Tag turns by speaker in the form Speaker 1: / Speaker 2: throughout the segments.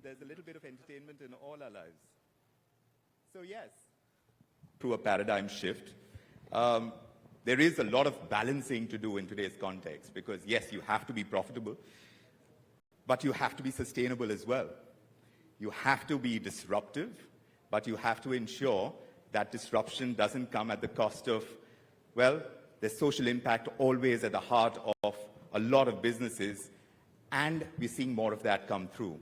Speaker 1: there's a little bit of entertainment in all our lives. So yes, through a paradigm shift, there is a lot of balancing to do in today's context because yes, you have to be profitable, but you have to be sustainable as well. You have to be disruptive, but you have to ensure that disruption doesn't come at the cost of, well, there's social impact always at the heart of a lot of businesses, and we're seeing more of that come through.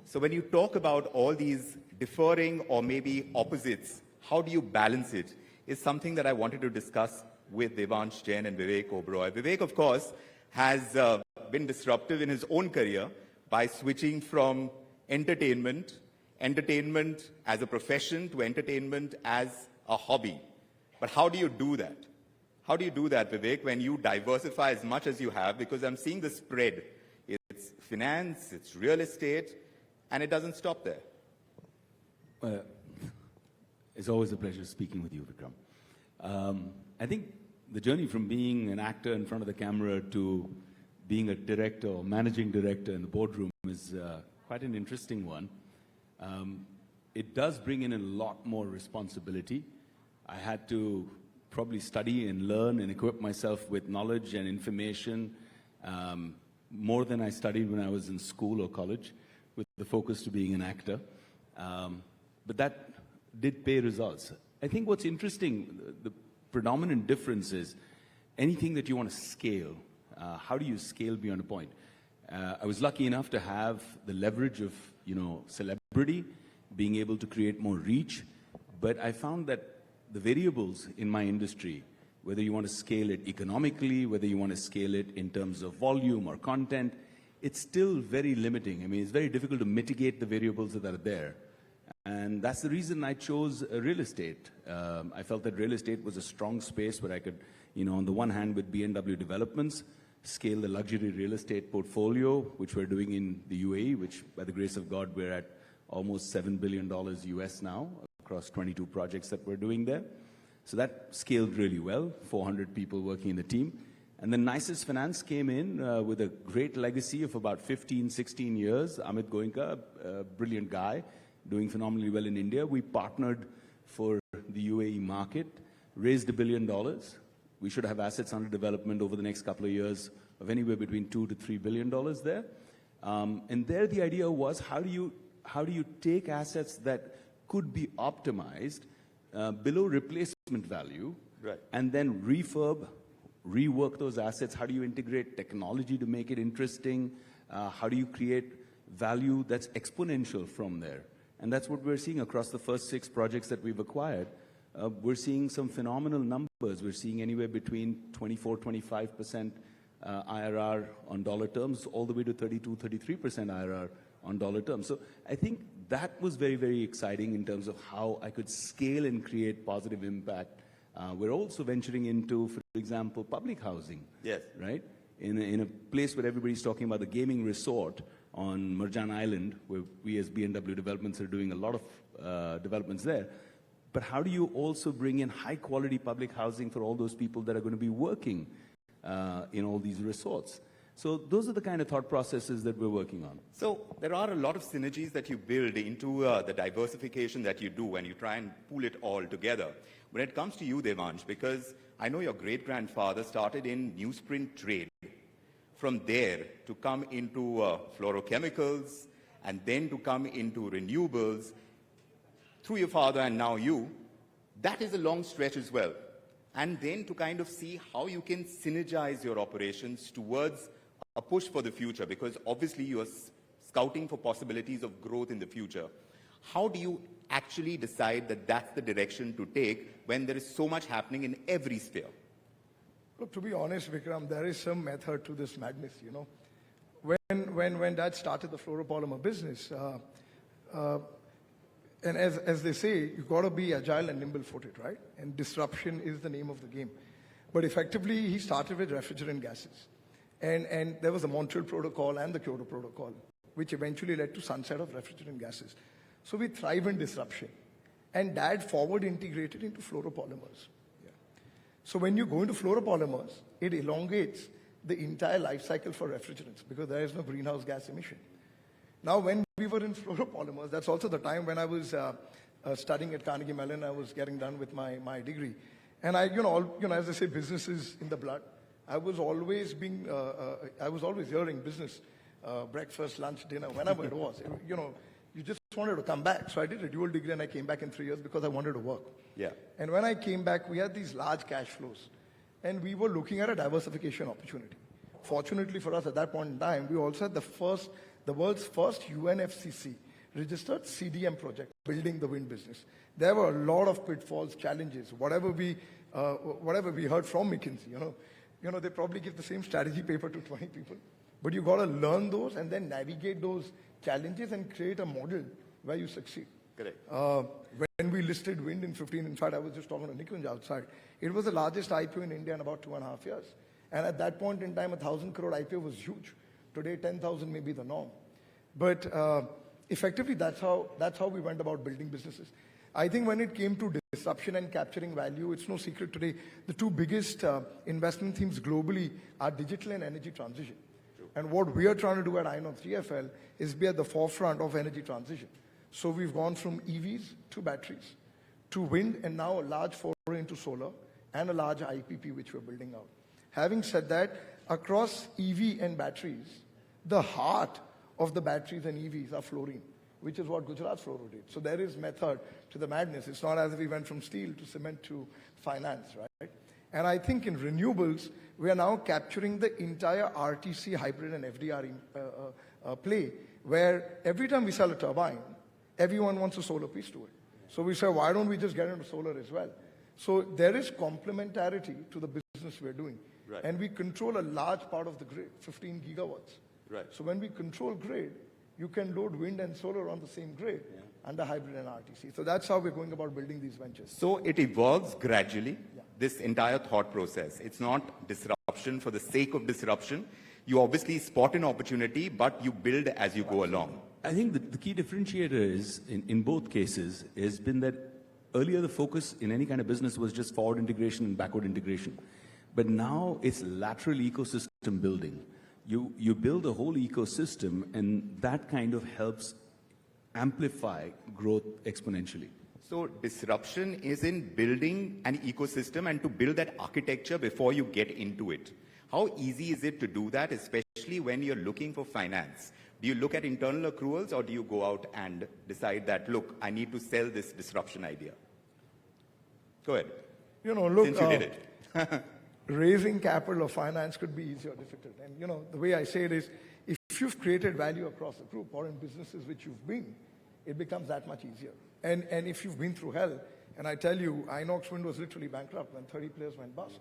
Speaker 1: So when you talk about all these differing or maybe opposites, how do you balance it, is something that I wanted to discuss with Devansh Jain and Vivek Oberoi. Vivek, of course, has been disruptive in his own career by switching from entertainment as a profession to entertainment as a hobby. But how do you do that? How do you do that, Vivek, when you diversify as much as you have? Because I'm seeing the spread. It's finance, it's real estate, and it doesn't stop there.
Speaker 2: Well, it's always a pleasure speaking with you, Vikram. I think the journey from being an actor in front of the camera to being a director or managing director in the boardroom is quite an interesting one. It does bring in a lot more responsibility. I had to probably study and learn and equip myself with knowledge and information more than I studied when I was in school or college, with the focus to being an actor. But that did pay results. I think what's interesting, the predominant difference is anything that you want to scale, how do you scale beyond a point? I was lucky enough to have the leverage of, celebrity, being able to create more reach, but I found that the variables in my industry, whether you want to scale it economically, whether you want to scale it in terms of volume or content, it's still very limiting. I mean, it's very difficult to mitigate the variables that are there. And that's the reason I chose real estate. I felt that real estate was a strong space where I could, on the one hand with B&W Developments, scale the luxury real estate portfolio, which we're doing in the UAE, which by the grace of God, we're at almost $7 billion US now across 22 projects that we're doing there. So that scaled really well, 400 people working in the team. And then Nicest Finance came in with a great legacy of about 15, 16 years. Amit Goenka, a brilliant guy, doing phenomenally well in India. We partnered for the UAE market, raised $1 billion. We should have assets under development over the next couple of years of anywhere between $2 to $3 billion there. And there the idea was, how do you take assets that could be optimized below replacement value,
Speaker 1: right,
Speaker 2: and then refurb, rework those assets? How do you integrate technology to make it interesting? How do you create value that's exponential from there? And that's what we're seeing across the first 6 projects that we've acquired. We're seeing some phenomenal numbers. We're seeing anywhere between 24-25% IRR on dollar terms, all the way to 32-33% IRR on dollar terms. So I think that was very, very exciting in terms of how I could scale and create positive impact. We're also venturing into, for example, public housing.
Speaker 1: Yes.
Speaker 2: Right? In a place where everybody's talking about the gaming resort on Marjan Island, where we as B&W Developments are doing a lot of developments there. But how do you also bring in high-quality public housing for all those people that are going to be working in all these resorts? So those are the kind of thought processes that we're working on.
Speaker 1: So there are a lot of synergies that you build into the diversification that you do when you try and pull it all together. When it comes to you, Devansh, because I know your great-grandfather started in newsprint trade. From there to come into fluorochemicals and then to come into renewables, through your father and now you, that is a long stretch as well. And then to kind of see how you can synergize your operations towards a push for the future, because obviously you are scouting for possibilities of growth in the future. How do you actually decide that that's the direction to take when there is so much happening in every sphere?
Speaker 3: Look, to be honest, Vikram, there is some method to this madness, When Dad started the fluoropolymer business, and as they say, you've got to be agile and nimble-footed, right? And disruption is the name of the game. But effectively, he started with refrigerant gases. And there was the Montreal Protocol and the Kyoto Protocol, which eventually led to sunset of refrigerant gases. So we thrive in disruption. And Dad forward integrated into fluoropolymers. Yeah. So when you go into fluoropolymers, it elongates the entire life cycle for refrigerants because there is no greenhouse gas emission. Now, when we were in fluoropolymers, that's also the time when I was studying at Carnegie Mellon. I was getting done with my degree. And as I say, business is in the blood. I was always hearing business, breakfast, lunch, dinner, whenever it was. You just wanted to come back. So I did a dual degree and I came back in 3 years because I wanted to work.
Speaker 1: Yeah.
Speaker 3: And when I came back, we had these large cash flows. And we were looking at a diversification opportunity. Fortunately for us at that point in time, we also had the world's first UNFCCC registered CDM project, building the wind business. There were a lot of pitfalls, challenges, whatever we heard from McKinsey, they probably give the same strategy paper to 20 people. But you got to learn those and then navigate those challenges and create a model where you succeed.
Speaker 1: Correct.
Speaker 3: When we listed wind in 15, in fact, I was just talking to Nikunj outside. It was the largest IPO in India in about 2.5 years. And at that point in time, 1,000 crore IPO was huge. Today, 10,000 may be the norm. But effectively, that's how we went about building businesses. I think when it came to disruption and capturing value, it's no secret today, the two biggest investment themes globally are digital and energy transition. True. And what we are trying to do at Inox 3FL is be at the forefront of energy transition. So we've gone from EVs to batteries, to wind, and now a large foray into solar, and a large IPP which we're building out. Having said that, across EV and batteries, the heart of the batteries and EVs are fluorine, which is what Gujarat Fluoro did. So there is method to the madness. It's not as if we went from steel to cement to finance, right? And I think in renewables, we are now capturing the entire RTC, hybrid, and FDR play, where every time we sell a turbine, everyone wants a solar piece to it. So we say, why don't we just get into solar as well? So there is complementarity to the business we're doing.
Speaker 1: Right.
Speaker 3: And we control a large part of the grid, 15 gigawatts.
Speaker 1: Right.
Speaker 3: So when we control grid, you can load wind and solar on the same grid under hybrid and RTC. So that's how we're going about building these ventures.
Speaker 1: So it evolves gradually, this entire thought process. It's not disruption for the sake of disruption. You obviously spot an opportunity, but you build as you go along.
Speaker 2: I think the key differentiator is, in both cases, has been that earlier the focus in any kind of business was just forward integration and backward integration. But now it's lateral ecosystem building. You build a whole ecosystem, and that kind of helps amplify growth exponentially.
Speaker 1: So disruption is in building an ecosystem and to build that architecture before you get into it. How easy is it to do that, especially when you're looking for finance? Do you look at internal accruals, or do you go out and decide that, look, I need to sell this disruption idea? Go ahead.
Speaker 3: Look,
Speaker 1: since you did it.
Speaker 3: Raising capital or finance could be easy or difficult. And, the way I say it is, if you've created value across the group or in businesses which you've been, it becomes that much easier. And if you've been through hell, and I tell you, Inox Wind was literally bankrupt when 30 players went bust.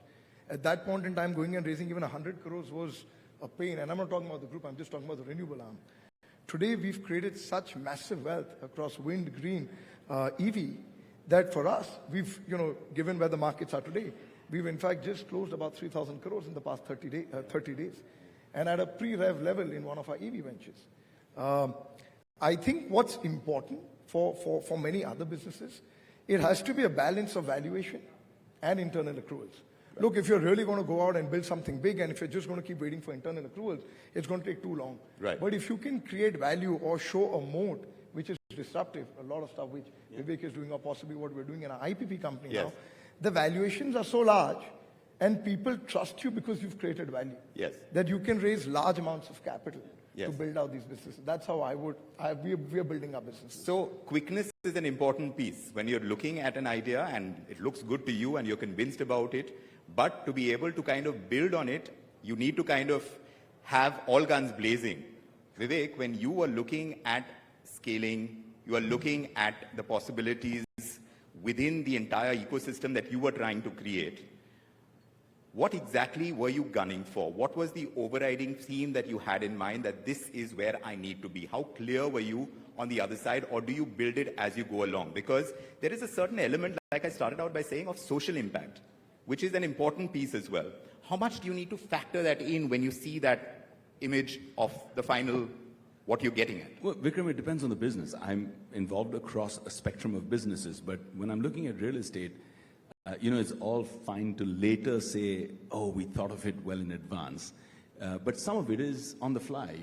Speaker 3: At that point in time, going and raising even 100 crores was a pain. And I'm not talking about the group, I'm just talking about the renewable arm. Today, we've created such massive wealth across wind, green, EV, that for us, we've, given where the markets are today, we've in fact just closed about 3,000 crores in the past 30 days, and at a pre-rev level in one of our EV ventures. I think what's important for many other businesses, it has to be a balance of valuation and internal accruals. Right. Look, if you're really going to go out and build something big, and if you're just going to keep waiting for internal accruals, it's going to take too long.
Speaker 1: Right.
Speaker 3: But if you can create value or show a moat, which is disruptive, a lot of stuff which Vivek is doing, or possibly what we're doing in our IPP company now, the valuations are so large, and people trust you because you've created value.
Speaker 1: Yes.
Speaker 3: That you can raise large amounts of capital
Speaker 1: yes.
Speaker 3: to build out these businesses. That's how we are building our business.
Speaker 1: So quickness is an important piece. When you're looking at an idea and it looks good to you and you're convinced about it, but to be able to kind of build on it, you need to kind of have all guns blazing. Vivek, when you were looking at scaling, you are looking at the possibilities within the entire ecosystem that you were trying to create. What exactly were you gunning for? What was the overriding theme that you had in mind that this is where I need to be? How clear were you on the other side, or do you build it as you go along? Because there is a certain element, like I started out by saying, of social impact, which is an important piece as well. How much do you need to factor that in when you see that image of the final, what you're getting at?
Speaker 2: Well, Vikram, it depends on the business. I'm involved across a spectrum of businesses, but when I'm looking at real estate, it's all fine to later say, oh, we thought of it well in advance. But some of it is on the fly,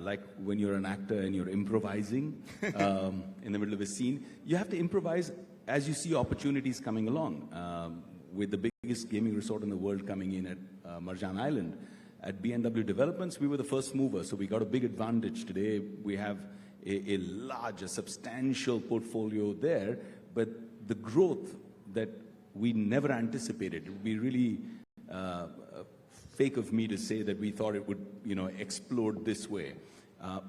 Speaker 2: like when you're an actor and you're improvising in the middle of a scene. You have to improvise as you see opportunities coming along. With the biggest gaming resort in the world coming in at Marjan Island, at BMW Developments, we were the first mover, so we got a big advantage. Today, we have a large, a substantial portfolio there, but the growth that we never anticipated. It would be really fake of me to say that we thought it would, explode this way.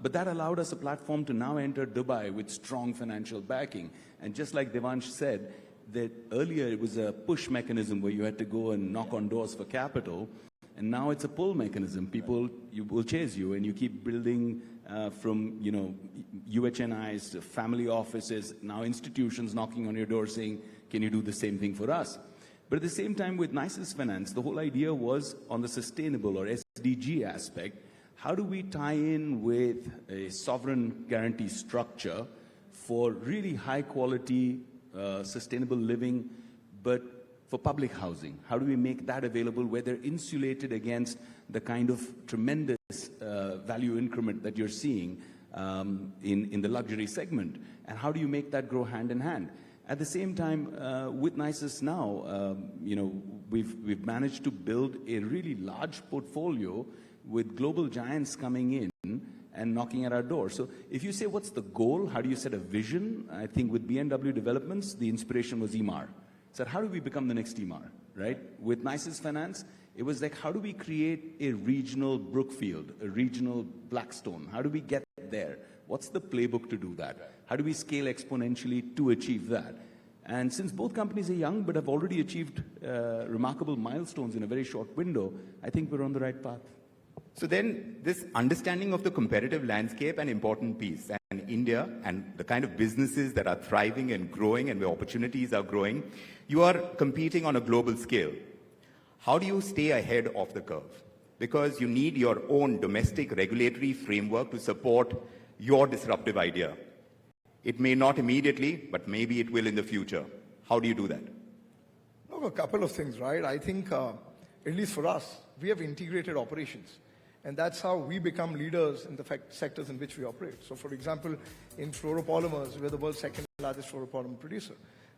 Speaker 2: But that allowed us a platform to now enter Dubai with strong financial backing. And just like Devansh said, that earlier it was a push mechanism where you had to go and knock on doors for capital, and now it's a pull mechanism. People will chase you, and you keep building from UHNIs to family offices, now institutions knocking on your door saying, can you do the same thing for us? But at the same time, with Nisus Finance, the whole idea was on the sustainable or SDG aspect. How do we tie in with a sovereign guarantee structure for really high quality, sustainable living, but for public housing? How do we make that available where they're insulated against the kind of tremendous value increment that you're seeing in the luxury segment? And how do you make that grow hand in hand? At the same time, with Nisus now, we've managed to build a really large portfolio with global giants coming in and knocking at our door. So if you say, what's the goal? How do you set a vision? I think with BMW Developments, the inspiration was Emaar. So how do we become the next Emaar, right? With Nisus Finance, it was like, how do we create a regional Brookfield, a regional Blackstone? How do we get there? What's the playbook to do that? How do we scale exponentially to achieve that? And since both companies are young but have already achieved remarkable milestones in a very short window, I think we're on the right path.
Speaker 1: So then this understanding of the competitive landscape, an important piece, and India and the kind of businesses that are thriving and growing and where opportunities are growing, you are competing on a global scale. How do you stay ahead of the curve? Because you need your own domestic regulatory framework to support your disruptive idea. It may not immediately, but maybe it will in the future. How do you do that?
Speaker 3: A couple of things, right? I think, at least for us, we have integrated operations. And that's how we become leaders in the sectors in which we operate. So, for example, in fluoropolymers, we're the world's second largest fluoropolymer producer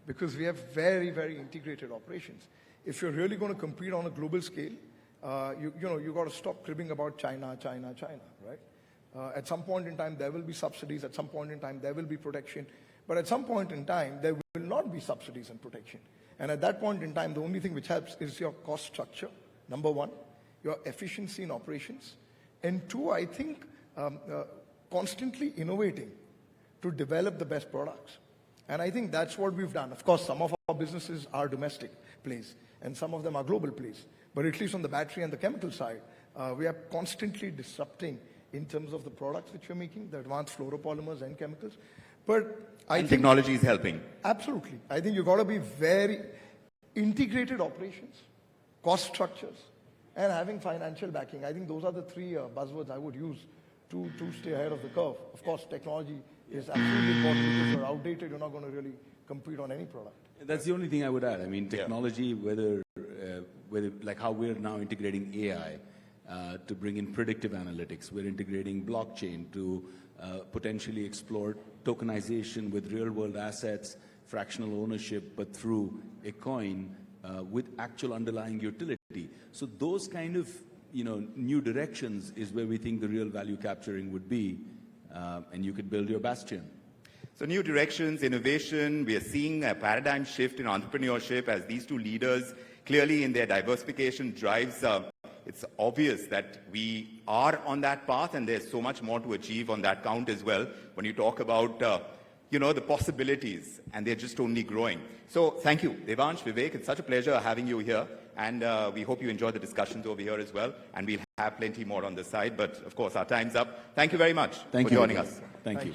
Speaker 3: because we have very, very integrated operations. If you're really going to compete on a global scale, you got to stop cribbing about China, right? At some point in time, there will be subsidies. At some point in time, there will be protection. But at some point in time, there will not be subsidies and protection. And at that point in time, the only thing which helps is your cost structure, number one, your efficiency in operations, and two, I think, constantly innovating to develop the best products. And I think that's what we've done. Of course, some of our businesses are domestic plays, and some of them are global plays. But at least on the battery and the chemical side, we are constantly disrupting in terms of the products which we're making, the advanced fluoropolymers and chemicals. But I think
Speaker 1: technology is helping.
Speaker 3: Absolutely. I think you've got to be very integrated operations, cost structures, and having financial backing. I think those are the three buzzwords I would use to stay ahead of the curve. Of course, technology is absolutely important because if you're outdated, you're not going to really compete on any product.
Speaker 2: That's the only thing I would add. I mean, technology, whether like how we're now integrating AI to bring in predictive analytics, we're integrating blockchain to potentially explore tokenization with real-world assets, fractional ownership, but through a coin with actual underlying utility. So those kind of new directions is where we think the real value capturing would be, and you could build your bastion.
Speaker 1: So new directions, innovation, we are seeing a paradigm shift in entrepreneurship as these two leaders clearly in their diversification drives. It's obvious that we are on that path and there's so much more to achieve on that count as well when you talk about the possibilities, and they're just only growing. So thank you, Devansh, Vivek. It's such a pleasure having you here, and we hope you enjoy the discussions over here as well, and we'll have plenty more on this side, but of course our time's up. Thank you very much for joining us.
Speaker 2: Thank you.